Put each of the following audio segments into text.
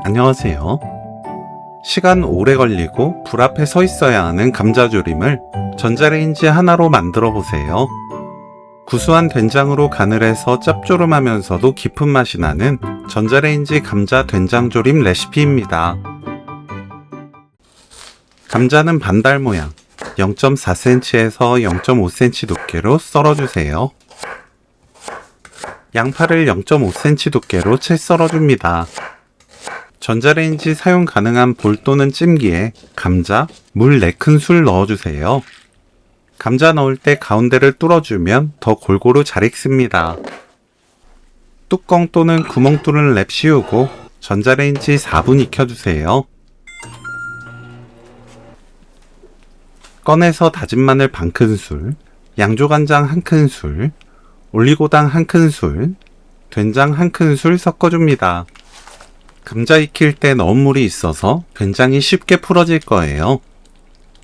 안녕하세요. 시간 오래 걸리고 불 앞에 서 있어야 하는 감자조림을 전자레인지 하나로 만들어 보세요. 구수한 된장으로 간을 해서 짭조름하면서도 깊은 맛이 나는 전자레인지 감자 된장조림 레시피입니다. 감자는 반달 모양 0.4cm에서 0.5cm 두께로 썰어주세요. 양파를 0.5cm 두께로 채 썰어줍니다. 전자레인지 사용 가능한 볼 또는 찜기에 감자, 물 4큰술 넣어주세요. 감자 넣을 때 가운데를 뚫어주면 더 골고루 잘 익습니다. 뚜껑 또는 구멍 뚫은 랩 씌우고 전자레인지 4분 익혀주세요. 꺼내서 다진 마늘 반큰술, 양조간장 1큰술, 올리고당 1큰술, 된장 1큰술 섞어줍니다. 감자 익힐 때 넣은 물이 있어서 된장이 쉽게 풀어질 거예요.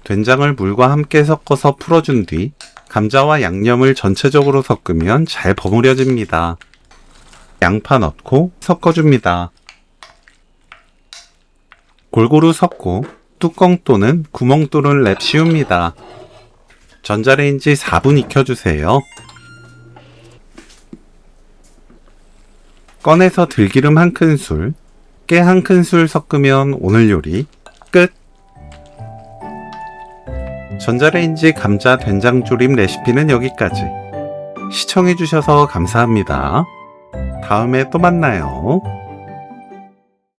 된장을 물과 함께 섞어서 풀어준 뒤 감자와 양념을 전체적으로 섞으면 잘 버무려집니다. 양파 넣고 섞어줍니다. 골고루 섞고 뚜껑 또는 구멍 뚫은 랩 씌웁니다. 전자레인지 4분 익혀주세요. 꺼내서 들기름 1큰술, 깨 1큰술 섞으면 오늘 요리 끝! 전자레인지 감자 된장조림 레시피는 여기까지. 시청해주셔서 감사합니다. 다음에 또 만나요.